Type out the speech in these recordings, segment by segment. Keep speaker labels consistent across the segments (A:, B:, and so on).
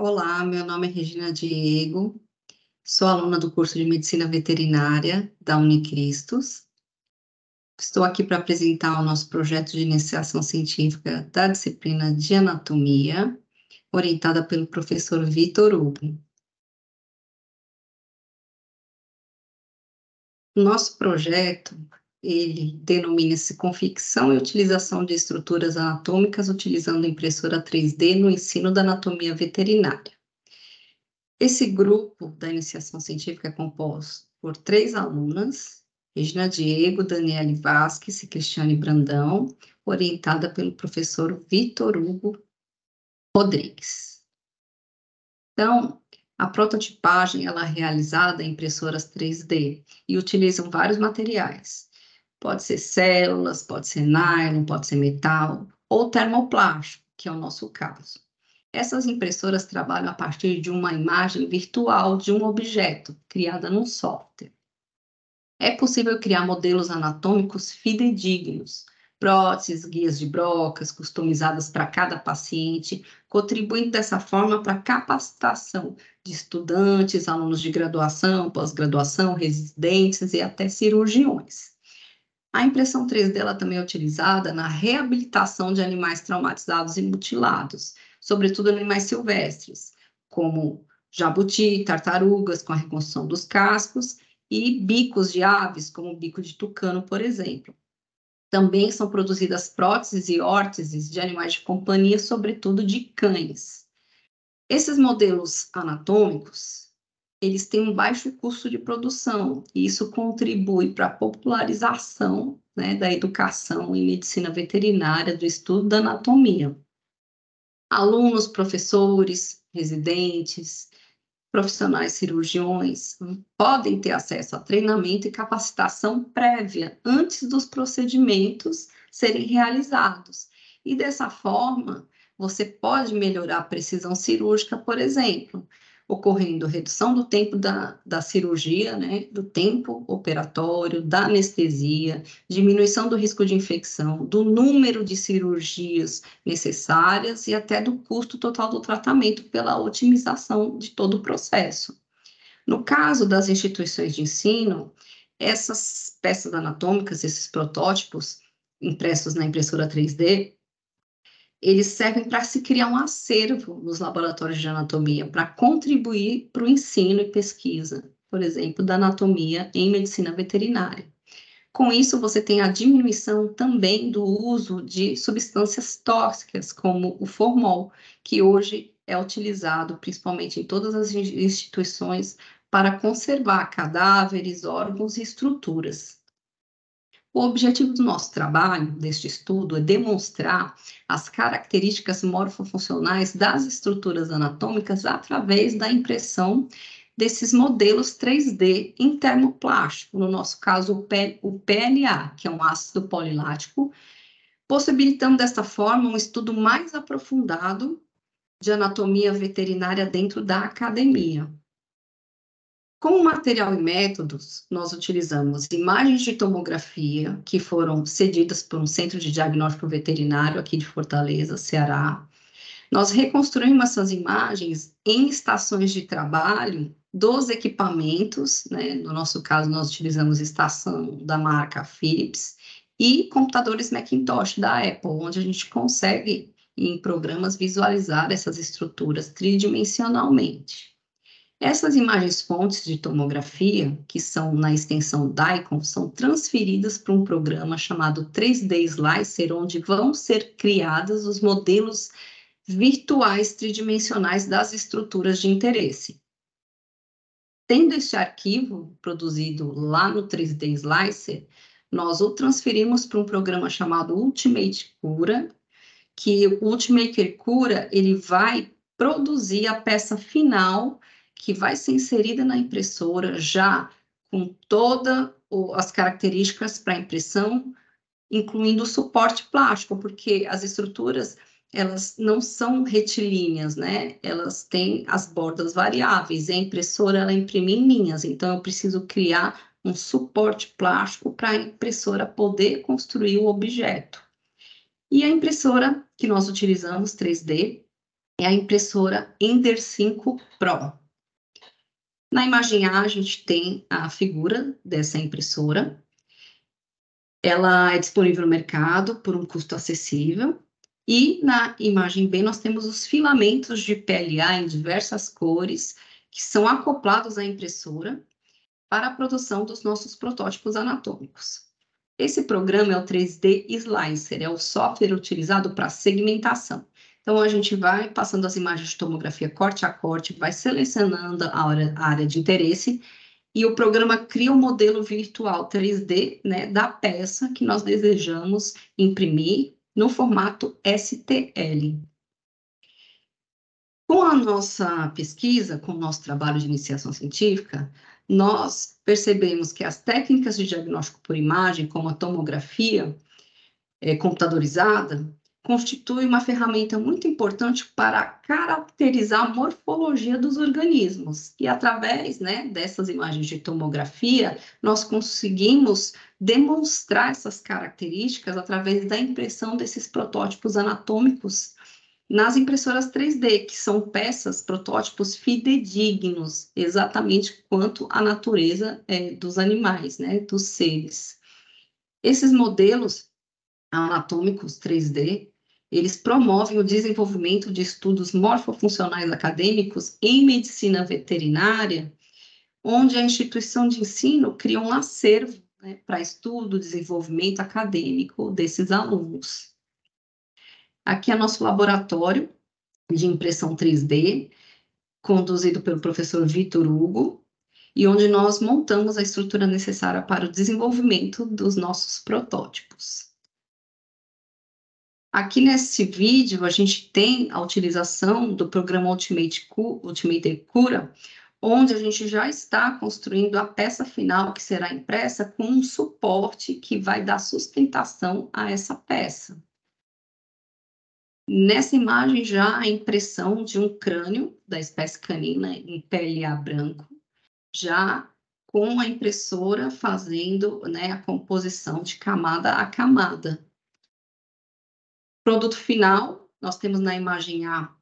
A: Olá, meu nome é Regina Diego, sou aluna do curso de Medicina Veterinária da Unicristos. Estou aqui para apresentar o nosso projeto de iniciação científica da disciplina de Anatomia, orientada pelo professor Vitor Hugo. Nosso projeto, ele denomina-se Confecção e Utilização de Estruturas Anatômicas utilizando impressora 3D no ensino da anatomia veterinária. Esse grupo da iniciação científica é composto por 3 alunas, Regina Diego, Daniele Vasques e Cristiane Brandão, orientada pelo professor Vitor Hugo Rodrigues. Então, a prototipagem ela é realizada em impressoras 3D e utilizam vários materiais. Pode ser células, pode ser nylon, pode ser metal ou termoplástico, que é o nosso caso. Essas impressoras trabalham a partir de uma imagem virtual de um objeto, criada num software. É possível criar modelos anatômicos fidedignos, próteses, guias de brocas, customizadas para cada paciente, contribuindo dessa forma para a capacitação de estudantes, alunos de graduação, pós-graduação, residentes e até cirurgiões. A impressão 3D ela também é utilizada na reabilitação de animais traumatizados e mutilados, sobretudo animais silvestres, como jabuti, tartarugas, com a reconstrução dos cascos, e bicos de aves, como o bico de tucano, por exemplo. Também são produzidas próteses e órteses de animais de companhia, sobretudo de cães. Esses modelos anatômicos, eles têm um baixo custo de produção, e isso contribui para a popularização, né, da educação em medicina veterinária, do estudo da anatomia. Alunos, professores, residentes, profissionais cirurgiões podem ter acesso a treinamento e capacitação prévia antes dos procedimentos serem realizados. E dessa forma, você pode melhorar a precisão cirúrgica, por exemplo, ocorrendo redução do tempo da cirurgia, né, do tempo operatório, da anestesia, diminuição do risco de infecção, do número de cirurgias necessárias e até do custo total do tratamento pela otimização de todo o processo. No caso das instituições de ensino, essas peças anatômicas, esses protótipos impressos na impressora 3D, eles servem para se criar um acervo nos laboratórios de anatomia, para contribuir para o ensino e pesquisa, por exemplo, da anatomia em medicina veterinária. Com isso, você tem a diminuição também do uso de substâncias tóxicas, como o formol, que hoje é utilizado principalmente em todas as instituições para conservar cadáveres, órgãos e estruturas. O objetivo do nosso trabalho, deste estudo, é demonstrar as características morfofuncionais das estruturas anatômicas através da impressão desses modelos 3D em termoplástico, no nosso caso o PLA, que é um ácido polilático, possibilitando desta forma um estudo mais aprofundado de anatomia veterinária dentro da academia. Como material e métodos, nós utilizamos imagens de tomografia que foram cedidas por um centro de diagnóstico veterinário aqui de Fortaleza, Ceará. Nós reconstruímos essas imagens em estações de trabalho dos equipamentos, né? No nosso caso, nós utilizamos estação da marca Philips e computadores Macintosh da Apple, onde a gente consegue, em programas, visualizar essas estruturas tridimensionalmente. Essas imagens fontes de tomografia, que são na extensão DICOM, são transferidas para um programa chamado 3D Slicer, onde vão ser criados os modelos virtuais tridimensionais das estruturas de interesse. Tendo este arquivo produzido lá no 3D Slicer, nós o transferimos para um programa chamado Ultimate Cura, que o Ultimate Cura ele vai produzir a peça final que vai ser inserida na impressora já com todas as características para impressão, incluindo o suporte plástico, porque as estruturas elas não são retilíneas, né? Elas têm as bordas variáveis, e a impressora ela imprime em linhas, então eu preciso criar um suporte plástico para a impressora poder construir o objeto. E a impressora que nós utilizamos, 3D, é a impressora Ender 5 Pro. Na imagem A, a gente tem a figura dessa impressora. Ela é disponível no mercado por um custo acessível. E na imagem B, nós temos os filamentos de PLA em diversas cores, que são acoplados à impressora para a produção dos nossos protótipos anatômicos. Esse programa é o 3D Slicer, é o software utilizado para segmentação. Então, a gente vai passando as imagens de tomografia corte a corte, vai selecionando a área de interesse, e o programa cria um modelo virtual 3D, né, da peça que nós desejamos imprimir no formato STL. Com a nossa pesquisa, com o nosso trabalho de iniciação científica, nós percebemos que as técnicas de diagnóstico por imagem, como a tomografia computadorizada, constituem uma ferramenta muito importante para caracterizar a morfologia dos organismos. E através, né, dessas imagens de tomografia, nós conseguimos demonstrar essas características através da impressão desses protótipos anatômicos nas impressoras 3D, que são peças, protótipos fidedignos, exatamente quanto à natureza dos animais, né, dos seres. Esses modelos anatômicos 3D, eles promovem o desenvolvimento de estudos morfofuncionais acadêmicos em medicina veterinária, onde a instituição de ensino cria um acervo, né, para estudo e desenvolvimento acadêmico desses alunos. Aqui é nosso laboratório de impressão 3D, conduzido pelo professor Vitor Hugo, e onde nós montamos a estrutura necessária para o desenvolvimento dos nossos protótipos. Aqui nesse vídeo, a gente tem a utilização do programa Ultimate Cura, onde a gente já está construindo a peça final que será impressa com um suporte que vai dar sustentação a essa peça. Nessa imagem, já a impressão de um crânio da espécie canina em PLA branco, já com a impressora fazendo, né, a composição de camada a camada. Produto final, nós temos na imagem A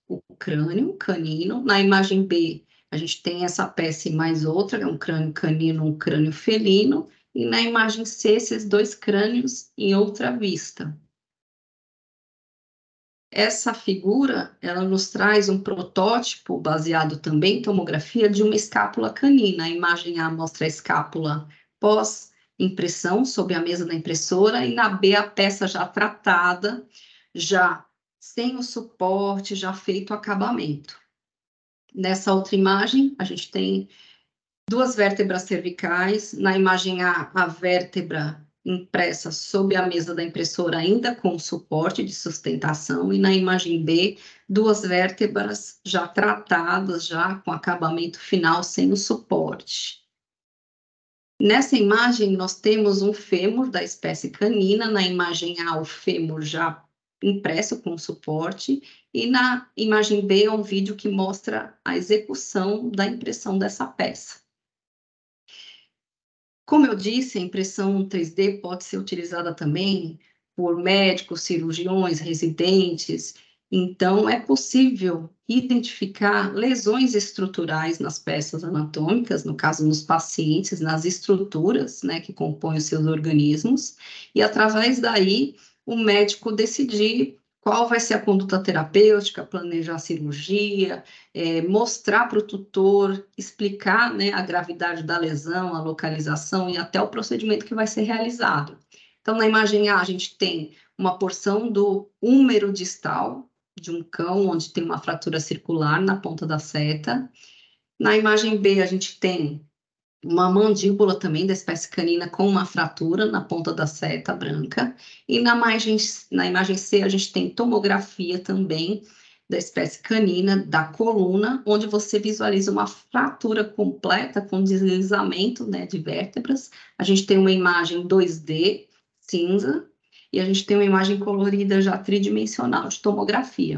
A: o crânio canino, na imagem B a gente tem essa peça e mais outra, é um crânio canino, um crânio felino, e na imagem C esses dois crânios em outra vista. Essa figura, ela nos traz um protótipo baseado também em tomografia de uma escápula canina. A imagem A mostra a escápula pós-impressão, sob a mesa da impressora, e na B a peça já tratada, já sem o suporte, já feito o acabamento. Nessa outra imagem, a gente tem duas vértebras cervicais. Na imagem A, a vértebra impressa sob a mesa da impressora, ainda com suporte de sustentação, e na imagem B, duas vértebras já tratadas, já com acabamento final, sem o suporte. Nessa imagem, nós temos um fêmur da espécie canina, na imagem A, o fêmur já impresso com suporte, e na imagem B, é um vídeo que mostra a execução da impressão dessa peça. Como eu disse, a impressão 3D pode ser utilizada também por médicos, cirurgiões, residentes. Então, é possível identificar lesões estruturais nas peças anatômicas, no caso, nos pacientes, nas estruturas, né, que compõem os seus organismos, e através daí o médico decidir qual vai ser a conduta terapêutica, planejar a cirurgia, mostrar para o tutor, explicar, né, a gravidade da lesão, a localização e até o procedimento que vai ser realizado. Então, na imagem A, a gente tem uma porção do húmero distal de um cão, onde tem uma fratura circular na ponta da seta. Na imagem B, a gente tem uma mandíbula também da espécie canina com uma fratura na ponta da seta branca. E na imagem C, a gente tem tomografia também da espécie canina, da coluna, onde você visualiza uma fratura completa com deslizamento, né, de vértebras. A gente tem uma imagem 2D, cinza, e a gente tem uma imagem colorida já tridimensional de tomografia.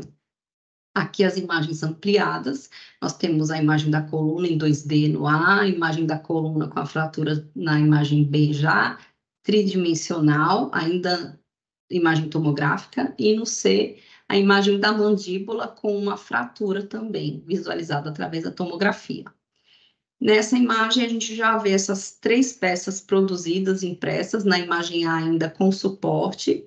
A: Aqui as imagens ampliadas, nós temos a imagem da coluna em 2D no A, a imagem da coluna com a fratura na imagem B já, tridimensional, ainda imagem tomográfica, e no C a imagem da mandíbula com uma fratura também, visualizada através da tomografia. Nessa imagem, a gente já vê essas 3 peças produzidas, impressas, na imagem A ainda com suporte,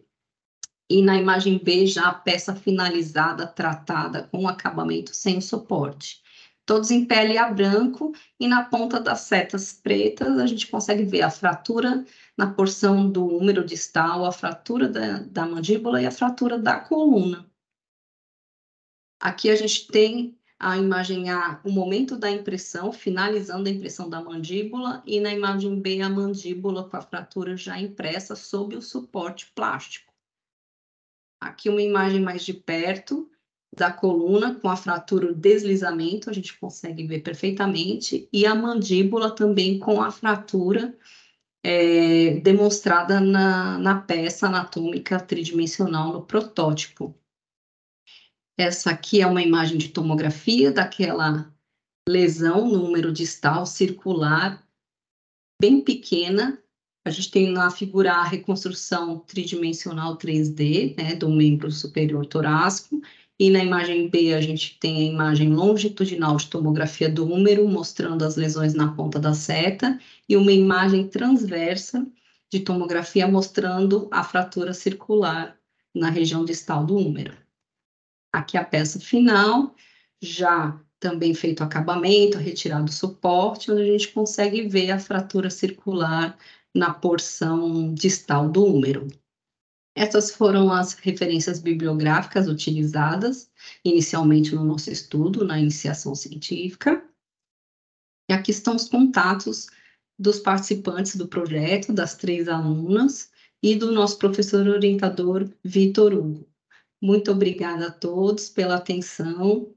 A: e na imagem B já a peça finalizada, tratada, com acabamento sem suporte. Todos em pele a branco, e na ponta das setas pretas a gente consegue ver a fratura na porção do húmero distal, a fratura da mandíbula e a fratura da coluna. Aqui a gente tem a imagem A, o momento da impressão, finalizando a impressão da mandíbula, e na imagem B, a mandíbula com a fratura já impressa sob o suporte plástico. Aqui uma imagem mais de perto da coluna, com a fratura, o deslizamento, a gente consegue ver perfeitamente, e a mandíbula também com a fratura demonstrada na peça anatômica tridimensional no protótipo. Essa aqui é uma imagem de tomografia daquela lesão no húmero distal circular, bem pequena. A gente tem na figura a reconstrução tridimensional 3D, né, do membro superior torácico, e na imagem B a gente tem a imagem longitudinal de tomografia do húmero, mostrando as lesões na ponta da seta, e uma imagem transversa de tomografia mostrando a fratura circular na região distal do húmero. Aqui a peça final, já também feito acabamento, retirado o suporte, onde a gente consegue ver a fratura circular na porção distal do húmero. Essas foram as referências bibliográficas utilizadas inicialmente no nosso estudo, na iniciação científica. E aqui estão os contatos dos participantes do projeto, das 3 alunas, e do nosso professor orientador, Vitor Hugo. Muito obrigada a todos pela atenção